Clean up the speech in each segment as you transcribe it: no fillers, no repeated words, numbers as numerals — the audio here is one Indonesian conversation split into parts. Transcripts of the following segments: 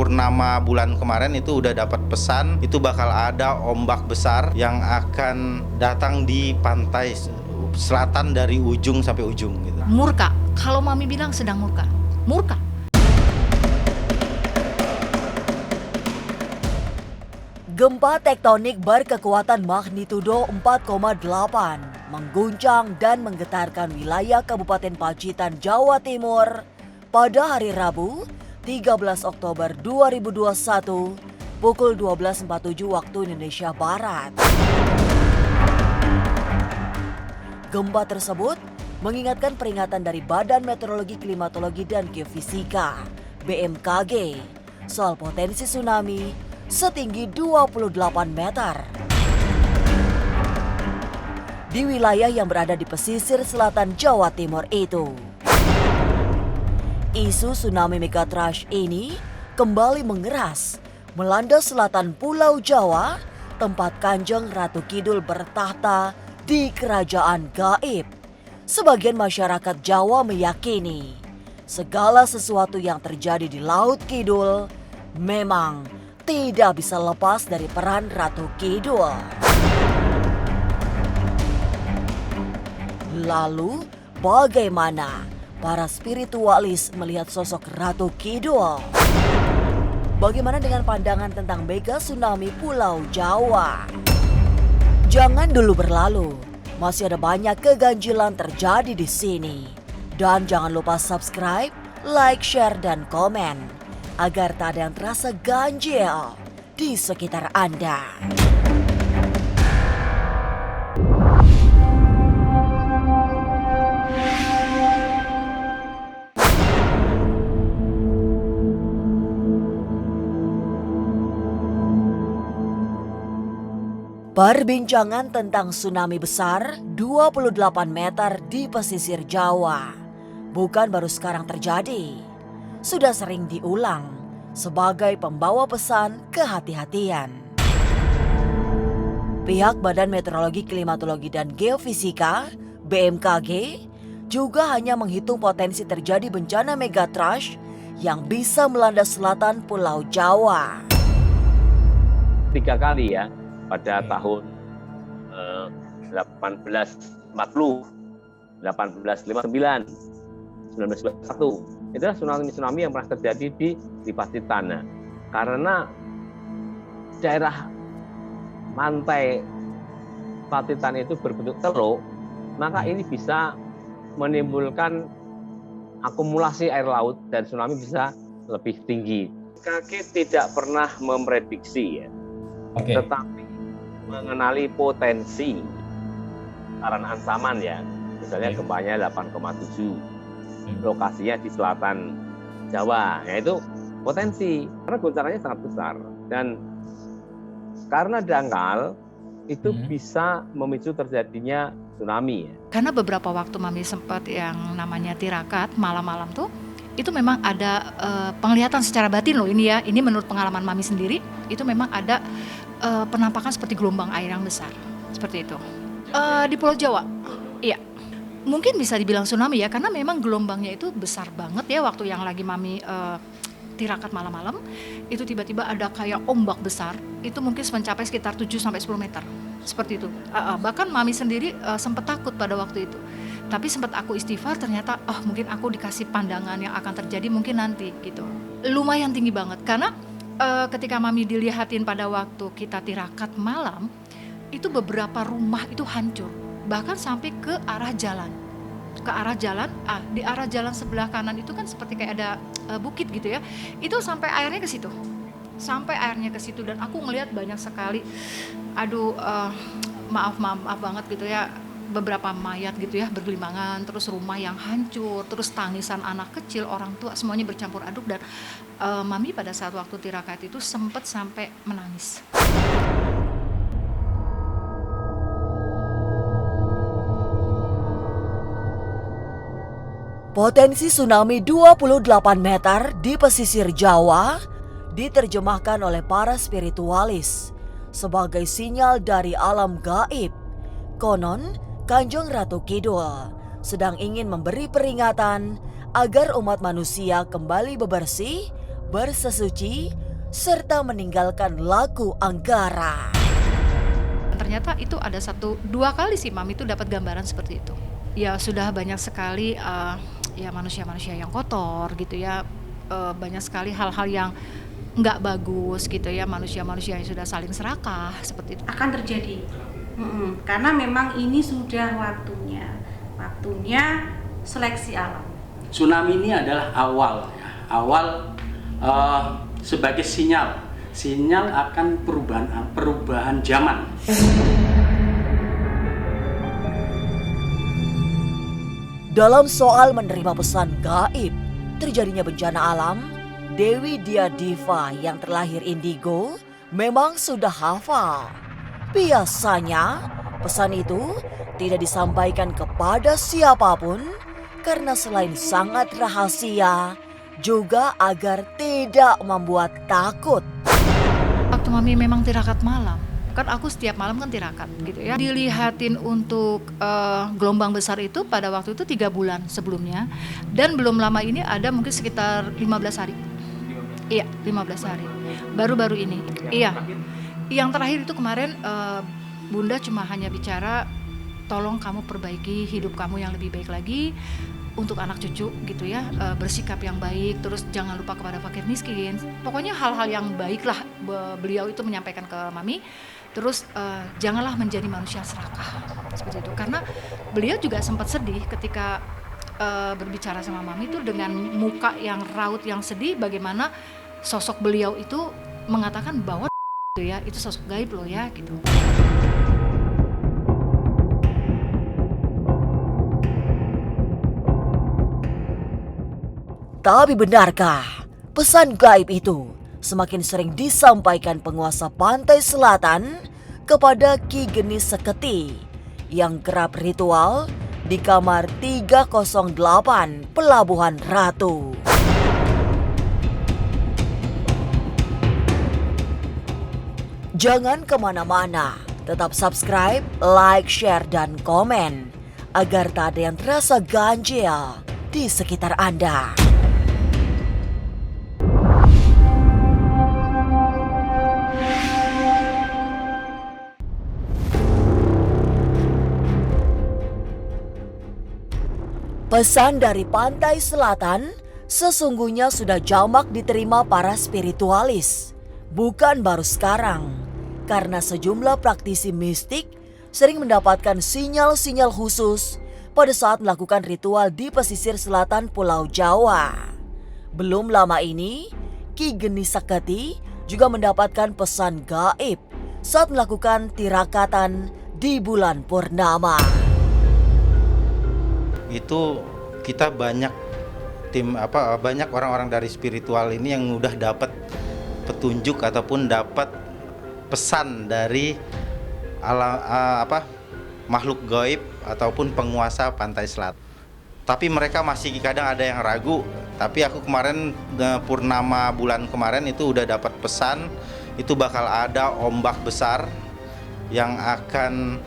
purnama bulan kemarin itu udah dapat pesan itu bakal ada ombak besar yang akan datang di pantai selatan dari ujung sampai ujung gitu. Murka, kalau Mami bilang sedang murka. Murka. Gempa tektonik berkekuatan magnitudo 4,8 mengguncang dan menggetarkan wilayah Kabupaten Pacitan, Jawa Timur pada hari Rabu, 13 Oktober 2021, pukul 12.47 waktu Indonesia Barat. Gempa tersebut mengingatkan peringatan dari Badan Meteorologi, Klimatologi, dan Geofisika (BMKG) soal potensi tsunami setinggi 28 meter. Di wilayah yang berada di pesisir selatan Jawa Timur itu. Isu tsunami megatrash ini kembali mengeras melanda selatan Pulau Jawa, tempat Kanjeng Ratu Kidul bertahta di kerajaan gaib. Sebagian masyarakat Jawa meyakini segala sesuatu yang terjadi di Laut Kidul memang tidak bisa lepas dari peran Ratu Kidul. Lalu, bagaimana para spiritualis melihat sosok Ratu Kidul? Bagaimana dengan pandangan tentang mega tsunami Pulau Jawa? Jangan dulu berlalu, masih ada banyak keganjilan terjadi di sini. Dan jangan lupa subscribe, like, share, dan komen agar tak ada yang terasa ganjil di sekitar Anda. Perbincangan tentang tsunami besar 28 meter di pesisir Jawa bukan baru sekarang terjadi. Sudah sering diulang sebagai pembawa pesan kehati-hatian. Pihak Badan Meteorologi, Klimatologi, dan Geofisika (BMKG) juga hanya menghitung potensi terjadi bencana megatrash yang bisa melanda selatan Pulau Jawa. 3 kali ya, pada tahun 1840, 1859, 1921. Itulah tsunami yang pernah terjadi di Pacitan. Karena daerah pantai Pacitan itu berbentuk teluk, maka ini bisa menimbulkan akumulasi air laut dan tsunami bisa lebih tinggi. BMKG tidak pernah memprediksi ya, tetapi mengenali potensi saran ancaman ya, misalnya gempanya 8,7. Lokasinya di selatan Jawa, yaitu potensi karena goncangannya sangat besar dan karena dangkal itu bisa memicu terjadinya tsunami. Karena beberapa waktu Mami sempat yang namanya tirakat malam-malam tuh, itu memang ada penglihatan secara batin loh ini ya. Ini menurut pengalaman Mami sendiri, itu memang ada penampakan seperti gelombang air yang besar, seperti itu. Di Pulau Jawa, iya. Mungkin bisa dibilang tsunami ya, karena memang gelombangnya itu besar banget ya. Waktu yang lagi Mami tirakat malam-malam, itu tiba-tiba ada kayak ombak besar, itu mungkin mencapai sekitar 7-10 meter, seperti itu. Bahkan Mami sendiri sempat takut pada waktu itu. Tapi sempat aku istighfar, ternyata mungkin aku dikasih pandangan yang akan terjadi mungkin nanti gitu. Lumayan tinggi banget, karena ketika Mami dilihatin pada waktu kita tirakat malam, itu beberapa rumah itu hancur. Bahkan sampai ke arah jalan. Di arah jalan sebelah kanan itu kan seperti kayak ada bukit gitu ya. Itu sampai airnya ke situ. Dan aku ngelihat banyak sekali, maaf banget gitu ya, beberapa mayat gitu ya bergelimbangan, terus rumah yang hancur, terus tangisan anak kecil, orang tua, semuanya bercampur aduk. Dan Mami pada saat waktu tirakat itu sempat sampai menangis. Potensi tsunami 28 meter di pesisir Jawa diterjemahkan oleh para spiritualis sebagai sinyal dari alam gaib. Konon, Kanjeng Ratu Kidul sedang ingin memberi peringatan agar umat manusia kembali bebersih, bersesuci, serta meninggalkan laku Anggara. Ternyata itu ada 1-2 kali sih Mami itu dapat gambaran seperti itu. Ya sudah banyak sekali ya manusia-manusia yang kotor gitu ya, banyak sekali hal-hal yang nggak bagus gitu ya, manusia-manusia yang sudah saling serakah seperti itu. Akan terjadi. Karena memang ini sudah waktunya seleksi alam. Tsunami ini adalah awal sebagai sinyal akan perubahan zaman. Dalam soal menerima pesan gaib terjadinya bencana alam, Dewi Dia Diva yang terlahir indigo memang sudah hafal. Biasanya pesan itu tidak disampaikan kepada siapapun karena selain sangat rahasia, juga agar tidak membuat takut. Waktu Mami memang tirakat malam, kan aku setiap malam kan tirakat gitu ya. Dilihatin untuk gelombang besar itu pada waktu itu 3 bulan sebelumnya, dan belum lama ini ada mungkin sekitar 15 hari. Iya, 15 hari. Baru-baru ini. Iya. Yang terakhir itu kemarin Bunda cuma hanya bicara, tolong kamu perbaiki hidup kamu yang lebih baik lagi untuk anak cucu gitu ya, bersikap yang baik, terus jangan lupa kepada fakir miskin. Pokoknya hal-hal yang baik lah beliau itu menyampaikan ke Mami. Terus janganlah menjadi manusia serakah seperti itu, karena beliau juga sempat sedih ketika berbicara sama Mami itu dengan muka yang raut yang sedih, bagaimana sosok beliau itu mengatakan bahwa gitu ya, itu sosok gaib loh ya gitu. Tapi benarkah pesan gaib itu semakin sering disampaikan penguasa pantai selatan kepada Ki Geni Seketi yang kerap ritual di kamar 308 Pelabuhan Ratu? Jangan kemana-mana, tetap subscribe, like, share, dan komen agar tak ada yang terasa ganjil di sekitar Anda. Pesan dari pantai selatan sesungguhnya sudah jamak diterima para spiritualis. Bukan baru sekarang, karena sejumlah praktisi mistik sering mendapatkan sinyal-sinyal khusus pada saat melakukan ritual di pesisir selatan Pulau Jawa. Belum lama ini, Ki Geni Seketi juga mendapatkan pesan gaib saat melakukan tirakatan di bulan purnama. Itu kita banyak banyak orang-orang dari spiritual ini yang udah dapat petunjuk ataupun dapat pesan dari makhluk gaib ataupun penguasa pantai selatan. Tapi mereka masih kadang ada yang ragu. Tapi aku kemarin purnama bulan kemarin itu udah dapat pesan itu bakal ada ombak besar yang akan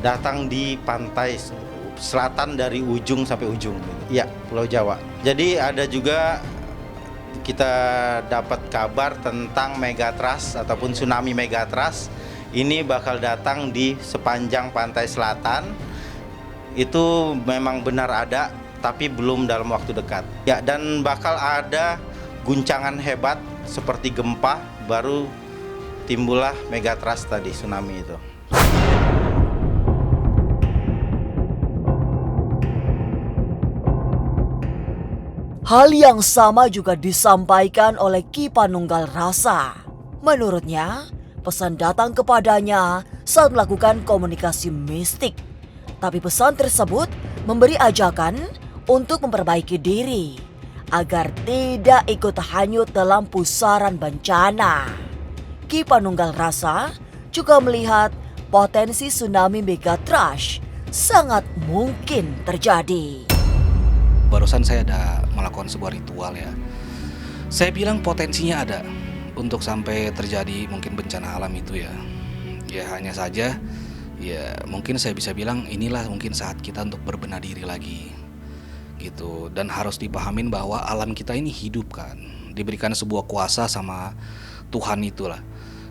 datang di pantai selatan dari ujung sampai ujung. Ya, Pulau Jawa. Jadi ada juga kita dapat kabar tentang megatrust ataupun tsunami megatrust. Ini bakal datang di sepanjang pantai selatan. Itu memang benar ada, tapi belum dalam waktu dekat. Ya, dan bakal ada guncangan hebat seperti gempa, baru timbullah megatrust tadi, tsunami itu. Hal yang sama juga disampaikan oleh Ki Panunggal Rasa. Menurutnya, pesan datang kepadanya saat melakukan komunikasi mistik. Tapi pesan tersebut memberi ajakan untuk memperbaiki diri agar tidak ikut hanyut dalam pusaran bencana. Ki Panunggal Rasa juga melihat potensi tsunami megatrust sangat mungkin terjadi. Barusan saya ada melakukan sebuah ritual ya. Saya bilang potensinya ada untuk sampai terjadi mungkin bencana alam itu ya. Ya hanya saja ya mungkin saya bisa bilang inilah mungkin saat kita untuk berbenah diri lagi gitu. Dan harus dipahamin bahwa alam kita ini hidup kan. diberikan sebuah kuasa sama Tuhan itulah.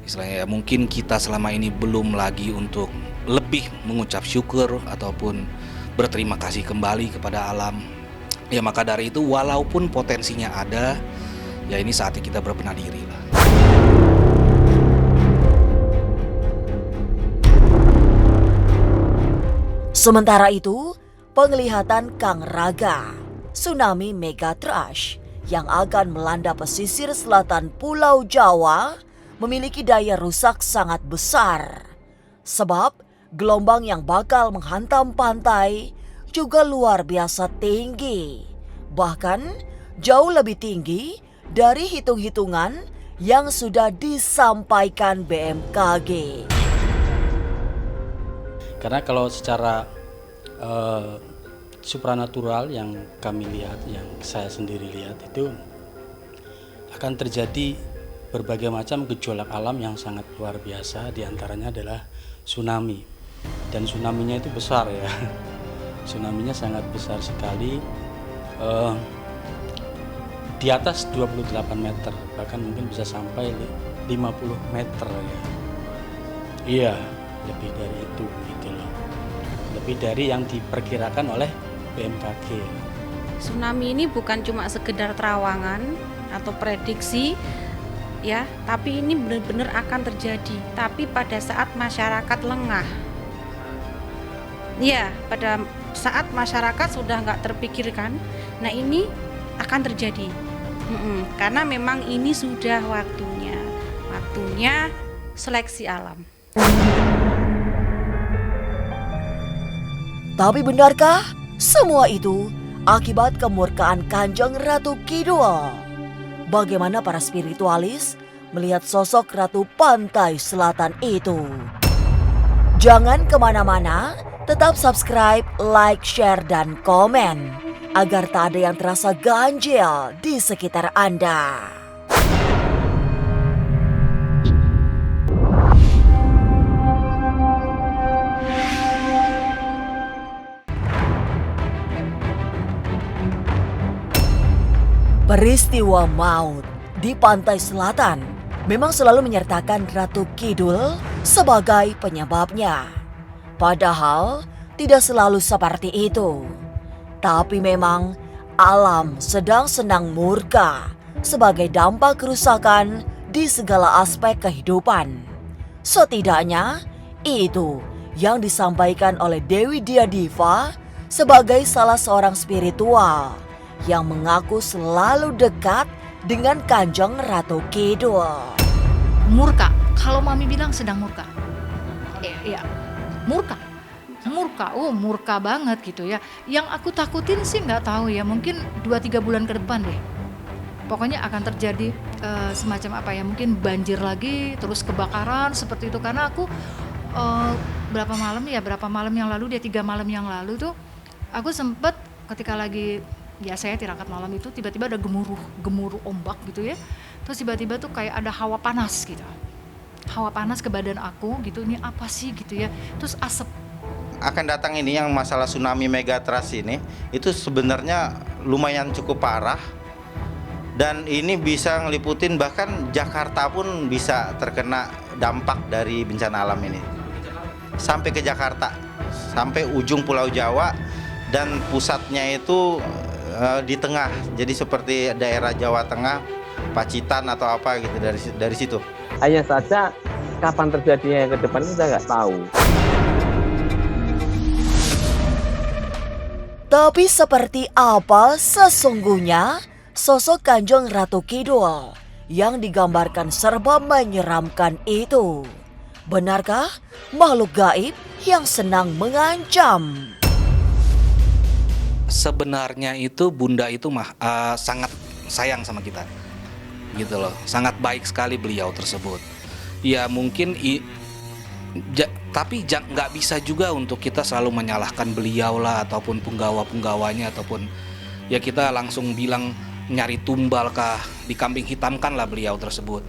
Istilahnya ya, mungkin kita selama ini belum lagi untuk lebih mengucap syukur ataupun berterima kasih kembali kepada alam. Ya maka dari itu walaupun potensinya ada, ya ini saatnya kita berbenah diri lah. Sementara itu, penglihatan Kang Raga, tsunami megatrash yang akan melanda pesisir selatan Pulau Jawa memiliki daya rusak sangat besar. Sebab gelombang yang bakal menghantam pantai juga luar biasa tinggi. Bahkan jauh lebih tinggi dari hitung-hitungan yang sudah disampaikan BMKG. Karena kalau secara supranatural yang kami lihat, yang saya sendiri lihat, itu akan terjadi berbagai macam gejolak alam yang sangat luar biasa. Di antaranya adalah tsunami, dan tsunaminya itu besar ya. Tsunaminya sangat besar sekali, di atas 28 meter, bahkan mungkin bisa sampai 50 meter ya. Iya, lebih dari itu gitu loh. Lebih dari yang diperkirakan oleh BMKG. Tsunami ini bukan cuma sekedar terawangan atau prediksi ya, tapi ini benar-benar akan terjadi. Tapi pada saat masyarakat lengah, ya pada saat masyarakat sudah nggak terpikirkan, nah ini akan terjadi. Karena memang ini sudah waktunya seleksi alam. Tapi benarkah semua itu akibat kemurkaan Kanjeng Ratu Kidul? Bagaimana para spiritualis melihat sosok Ratu Pantai Selatan itu? Jangan kemana-mana, tetap subscribe, like, share, dan komen agar tak ada yang terasa ganjil di sekitar Anda. Peristiwa maut di pantai selatan memang selalu menyertakan Ratu Kidul sebagai penyebabnya. Padahal tidak selalu seperti itu. Tapi memang alam sedang senang murka sebagai dampak kerusakan di segala aspek kehidupan. Setidaknya itu yang disampaikan oleh Dewi Diadiva sebagai salah seorang spiritual yang mengaku selalu dekat dengan Kanjeng Ratu Kidul. Murka, kalau Mami bilang sedang murka. Iya, murka. Murka banget gitu ya. Yang aku takutin sih nggak tahu ya, mungkin 2-3 bulan ke depan deh. Pokoknya akan terjadi semacam apa ya, mungkin banjir lagi, terus kebakaran seperti itu. Karena aku berapa malam yang lalu, 3 malam yang lalu tuh aku sempet ketika lagi saya tirakat malam itu tiba-tiba ada gemuruh ombak gitu ya. Terus tiba-tiba tuh kayak ada hawa panas gitu. Hawa panas ke badan aku gitu, ini apa sih gitu ya. Terus asap. Akan datang ini yang masalah tsunami megatrash ini, itu sebenarnya lumayan cukup parah. Dan ini bisa ngeliputin bahkan Jakarta pun bisa terkena dampak dari bencana alam ini. Sampai ke Jakarta, sampai ujung Pulau Jawa, dan pusatnya itu di tengah, jadi seperti daerah Jawa Tengah, Pacitan atau apa gitu dari situ. Hanya saja kapan terjadinya yang ke depan kita nggak tahu. Tapi seperti apa sesungguhnya sosok Kanjeng Ratu Kidul yang digambarkan serba menyeramkan itu? Benarkah makhluk gaib yang senang mengancam? Sebenarnya itu bunda itu sangat sayang sama kita gitu loh, sangat baik sekali beliau tersebut ya. Mungkin tapi nggak bisa juga untuk kita selalu menyalahkan beliau lah, ataupun penggawa-penggawanya, ataupun ya kita langsung bilang nyari tumbal kah, dikambing hitamkan lah beliau tersebut.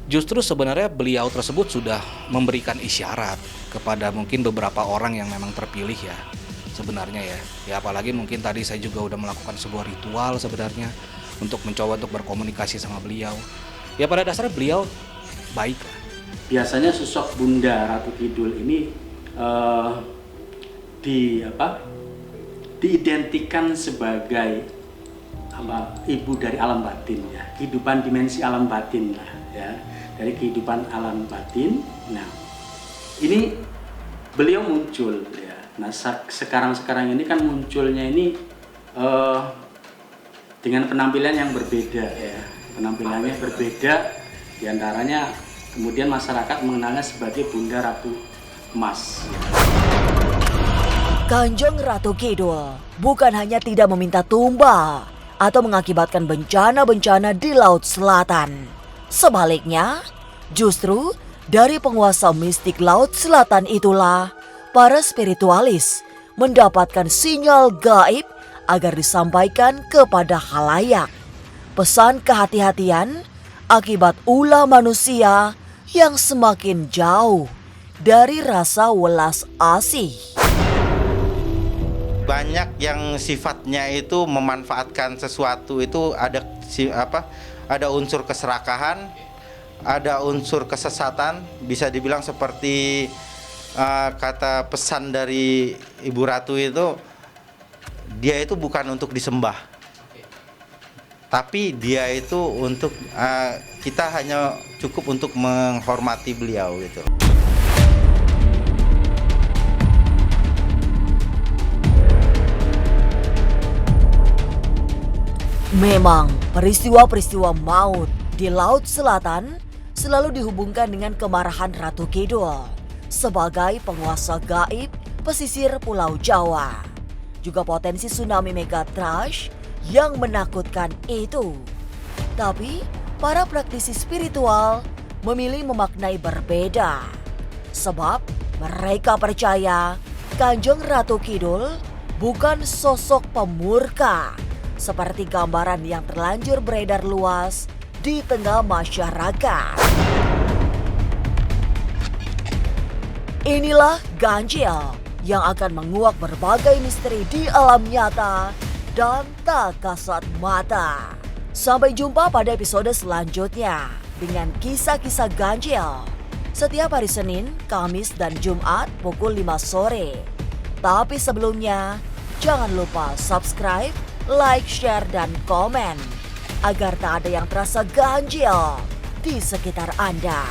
Justru sebenarnya beliau tersebut sudah memberikan isyarat kepada mungkin beberapa orang yang memang terpilih ya sebenarnya ya apalagi mungkin tadi saya juga udah melakukan sebuah ritual sebenarnya untuk mencoba untuk berkomunikasi sama beliau. Ya pada dasarnya beliau baik lah. Biasanya sosok Bunda Ratu Kidul ini diidentikan sebagai ibu dari alam batin ya, kehidupan dimensi alam batin lah ya, dari kehidupan alam batin. Nah, ini beliau muncul ya. Nah, sekarang ini kan munculnya ini dengan penampilan yang berbeda ya. Penampilannya berbeda, diantaranya kemudian masyarakat mengenalnya sebagai Bunda Ratu Emas. Kanjeng Ratu Kidul bukan hanya tidak meminta tumbal atau mengakibatkan bencana-bencana di Laut Selatan. Sebaliknya, justru dari penguasa mistik Laut Selatan itulah para spiritualis mendapatkan sinyal gaib agar disampaikan kepada khalayak. Pesan kehati-hatian akibat ulah manusia yang semakin jauh dari rasa welas asih. Banyak yang sifatnya itu memanfaatkan sesuatu itu ada unsur keserakahan, ada unsur kesesatan, bisa dibilang seperti kata pesan dari Ibu Ratu itu, dia itu bukan untuk disembah, tapi dia itu untuk kita hanya cukup untuk menghormati beliau gitu. Memang peristiwa-peristiwa maut di Laut Selatan selalu dihubungkan dengan kemarahan Ratu Kidul sebagai penguasa gaib pesisir Pulau Jawa. Juga potensi tsunami megatrash yang menakutkan itu. Tapi para praktisi spiritual memilih memaknai berbeda. Sebab mereka percaya Kanjeng Ratu Kidul bukan sosok pemurka seperti gambaran yang terlanjur beredar luas di tengah masyarakat. Inilah ganjil yang akan menguak berbagai misteri di alam nyata dan tak kasat mata. Sampai jumpa pada episode selanjutnya dengan kisah-kisah ganjil setiap hari Senin, Kamis, dan Jumat pukul 5 sore. Tapi sebelumnya, jangan lupa subscribe, like, share, dan komen agar tak ada yang terasa ganjil di sekitar Anda.